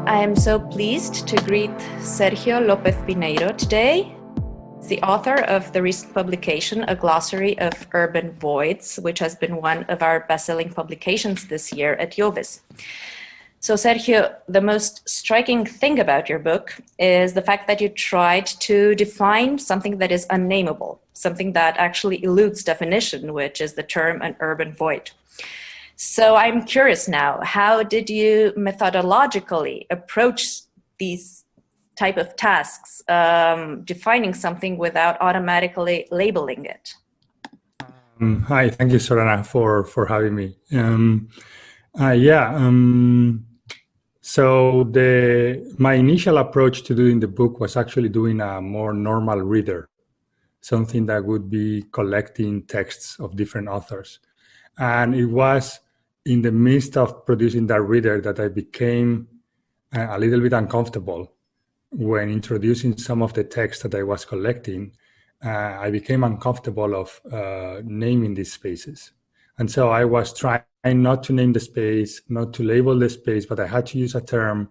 I am so pleased to greet Sergio Lopez-Pineiro today, the author of the recent publication, A Glossary of Urban Voids, which has been one of our best-selling publications this year at JOVIS. So Sergio, the most striking thing about your book is the fact that you tried to define something that is unnameable, something that actually eludes definition, which is the term an urban void. So I'm curious now, how did you methodologically approach these type of tasks, defining something without automatically labeling it? Hi, thank you, Sorana, for having me. So my initial approach to doing the book was actually doing a more normal reader, something that would be collecting texts of different authors. And it was in the midst of producing that reader that I became a little bit uncomfortable when introducing some of the text that I was collecting. I became uncomfortable of naming these spaces. And so I was trying not to name the space, not to label the space, but I had to use a term,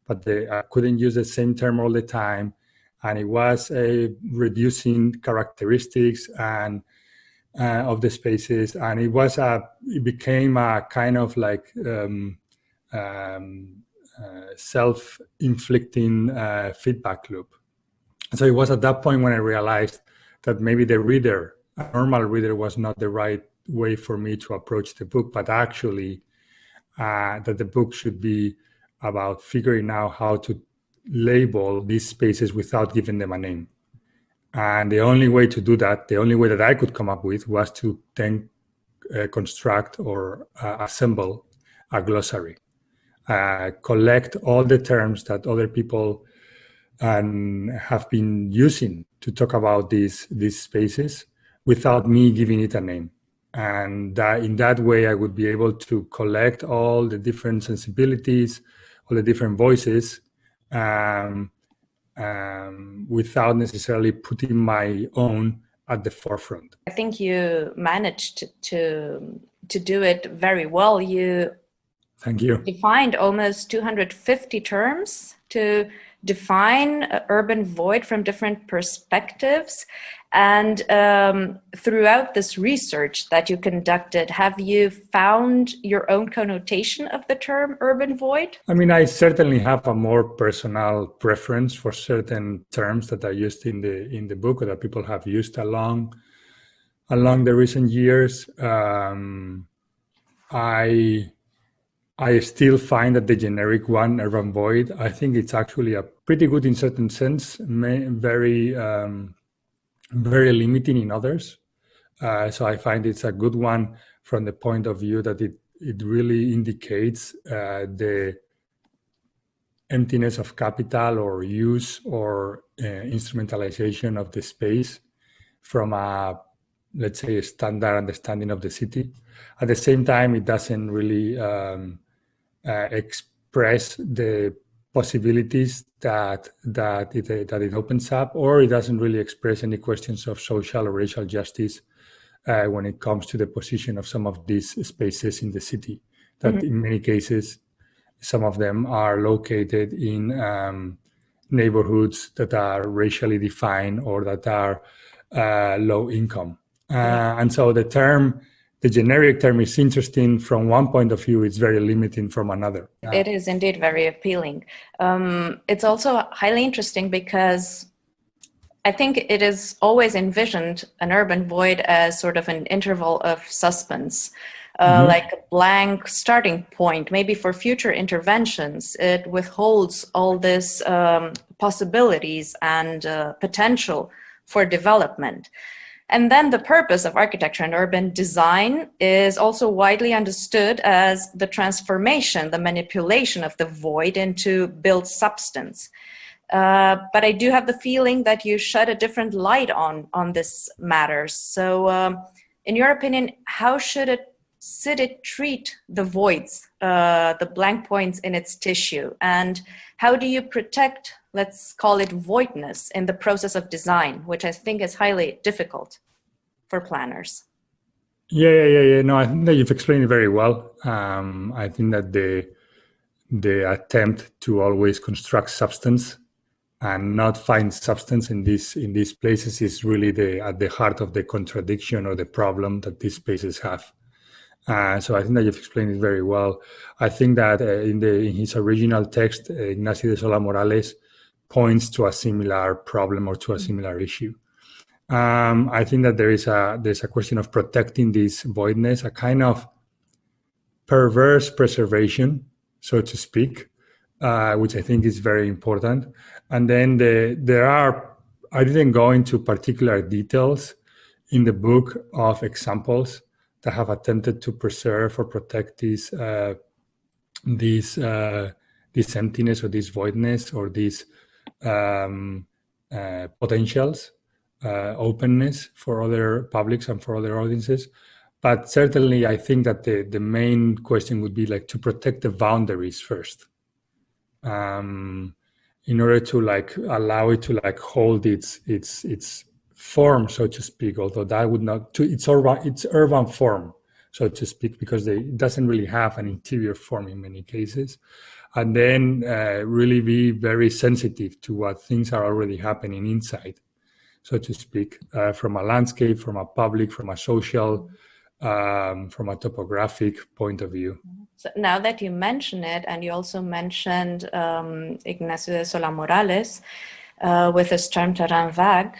but I couldn't use the same term all the time. And it was reducing characteristics and of the spaces. And it became a kind of like self-inflicting feedback loop. So it was at that point when I realized that maybe a normal reader was not the right way for me to approach the book, but actually that the book should be about figuring out how to label these spaces without giving them a name. And the only way to do that, the only way that I could come up with, was to then construct or assemble a glossary, collect all the terms that other people have been using to talk about these spaces without me giving it a name. And in that way, I would be able to collect all the different sensibilities, all the different voices, without necessarily putting my own at the forefront. I think you managed to do it very well. Thank you. Defined almost 250 terms to define an urban void from different perspectives. And throughout this research that you conducted, have you found your own connotation of the term urban void? I mean, I certainly have a more personal preference for certain terms that are used in the book or that people have used along the recent years. I still find that the generic one, urban void, I think it's actually a pretty good in certain sense, very limiting in others. So I find it's a good one from the point of view that it really indicates the emptiness of capital or use or instrumentalization of the space from a, let's say, a standard understanding of the city. At the same time, it doesn't really express the possibilities that it opens up, or it doesn't really express any questions of social or racial justice when it comes to the position of some of these spaces in the city. That in many cases, some of them are located in neighborhoods that are racially defined or that are low income. And so the generic term is interesting from one point of view, it's very limiting from another. It is indeed very appealing. It's also highly interesting because I think it is always envisioned an urban void as sort of an interval of suspense, like a blank starting point, maybe for future interventions. It withholds all this possibilities and potential for development. And then the purpose of architecture and urban design is also widely understood as the transformation, the manipulation of the void into built substance. But I do have the feeling that you shed a different light on this matter. So in your opinion, how should it treat the voids, the blank points in its tissue? And how do you protect, let's call it voidness, in the process of design, which I think is highly difficult for planners? Yeah. No, I think that you've explained it very well. I think that the attempt to always construct substance and not find substance in these places is really at the heart of the contradiction or the problem that these spaces have. So I think that you've explained it very well. I think that in his original text, Ignacio de Sola Morales points to a similar problem or to a similar issue. I think that there's a question of protecting this voidness, a kind of perverse preservation, so to speak, which I think is very important. And then I didn't go into particular details in the book of examples that have attempted to preserve or protect this emptiness or this voidness or these potentials, openness for other publics and for other audiences. But certainly, I think that the main question would be like to protect the boundaries first, in order to like allow it to like hold its form, so to speak. Although that would not, its urban form, so to speak, because it doesn't really have an interior form in many cases, and then really be very sensitive to what things are already happening inside, so to speak, from a landscape, from a public, from a social. From a topographic point of view. So now that you mention it, and you also mentioned Ignacio de Sola Morales with his term terrain vague,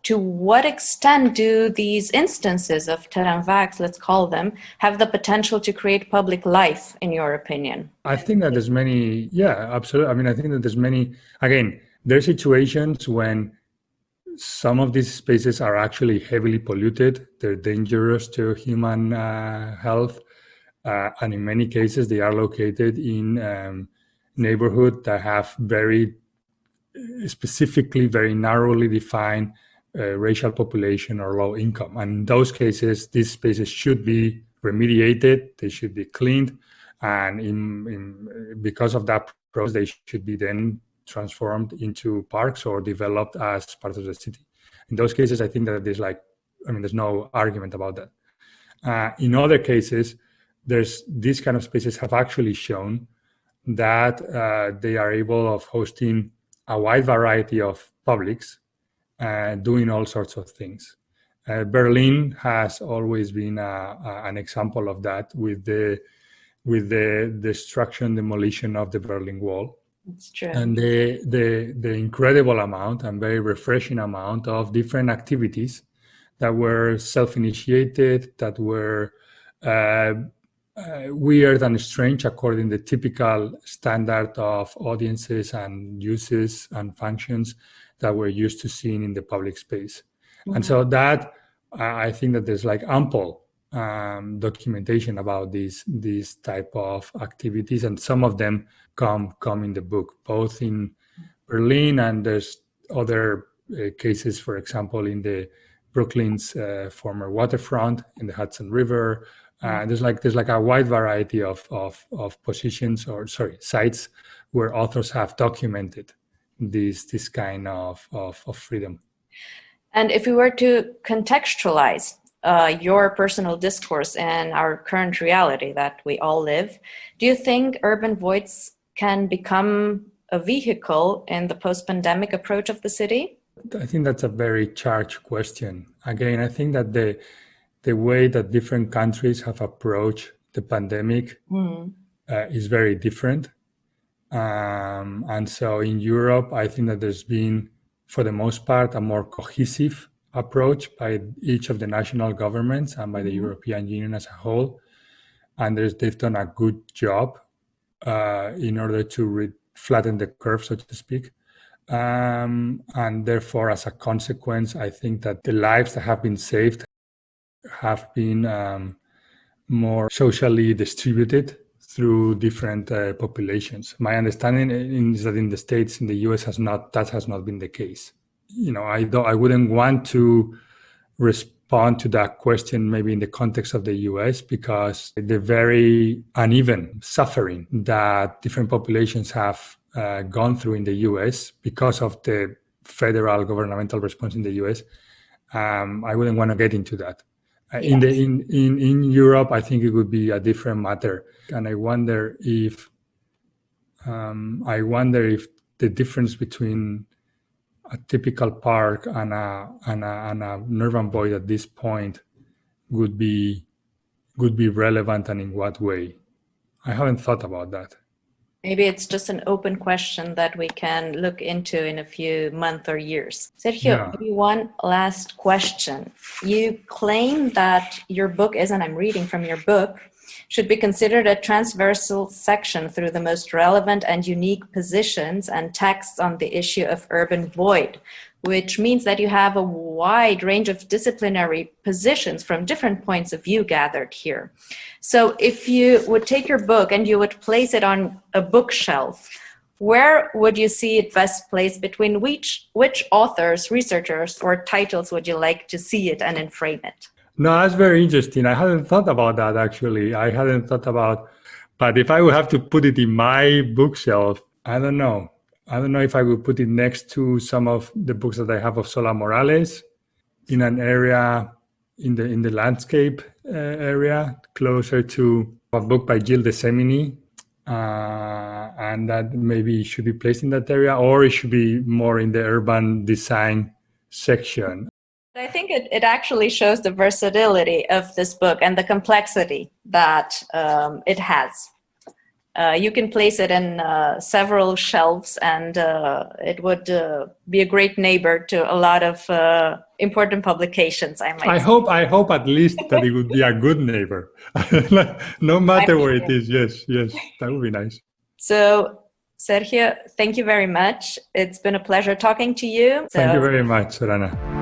to what extent do these instances of terrain vagues, let's call them, have the potential to create public life, in your opinion? I think that there's many, yeah, absolutely. I mean, I think that there's many, again, there are situations when some of these spaces are actually heavily polluted. They're dangerous to human health. And in many cases, they are located in neighborhoods that have very specifically, very narrowly defined racial population or low income. And in those cases, these spaces should be remediated. They should be cleaned. And because of that process, they should be then transformed into parks or developed as part of the city. In those cases, I think that there's no argument about that. In other cases, these kind of spaces have actually shown that they are able of hosting a wide variety of publics doing all sorts of things. Berlin has always been an example of that with the destruction, demolition of the Berlin Wall. It's true. And the incredible amount and very refreshing amount of different activities that were self-initiated, that were weird and strange according to the typical standard of audiences and uses and functions that we're used to seeing in the public space. Mm-hmm. And so that, I think that there's like ample documentation about these type of activities, and some of them come in the book, both in Berlin, and there's other cases, for example, in the Brooklyn's former waterfront, in the Hudson River. There's like a wide variety of positions, or sites where authors have documented this kind of freedom. And if we were to contextualize your personal discourse and our current reality that we all live, do you think urban voids can become a vehicle in the post-pandemic approach of the city? I think that's a very charged question. Again, I think that the way that different countries have approached the pandemic is very different. And so in Europe, I think that there's been, for the most part, a more cohesive approach by each of the national governments and by the European Union as a whole. And they've done a good job in order to flatten the curve, so to speak. And therefore, as a consequence, I think that the lives that have been saved have been more socially distributed through different populations. My understanding is that in the States, in the US, that has not been the case. I wouldn't want to respond to that question maybe in the context of the US, because the very uneven suffering that different populations have gone through in the US because of the federal governmental response in the US, I wouldn't want to get into that. Yes. In Europe, I think it would be a different matter. And I wonder if I wonder if the difference between a typical park and an urban void at this point would be relevant, and in what way. I haven't thought about that. Maybe it's just an open question that we can look into in a few months or years. Sergio, maybe one last question. You claim that your book is, and I'm reading from your book, should be considered a transversal section through the most relevant and unique positions and texts on the issue of urban void, which means that you have a wide range of disciplinary positions from different points of view gathered here. So if you would take your book and you would place it on a bookshelf, where would you see it best placed? Between which authors, researchers, or titles would you like to see it and enframe it? No, that's very interesting. I hadn't thought about that, actually. I hadn't thought about, but if I would have to put it in my bookshelf, I don't know. I don't know if I would put it next to some of the books that I have of Sola Morales in an area in the landscape area, closer to a book by Gilles de Seminy, and that maybe should be placed in that area, or it should be more in the urban design section. I think it actually shows the versatility of this book and the complexity that it has. You can place it in several shelves, and it would be a great neighbor to a lot of important publications, I might say. I hope at least that it would be a good neighbor. No matter where it is. Yes, that would be nice. So, Sergio, thank you very much. It's been a pleasure talking to you. Thank you very much, Sorana.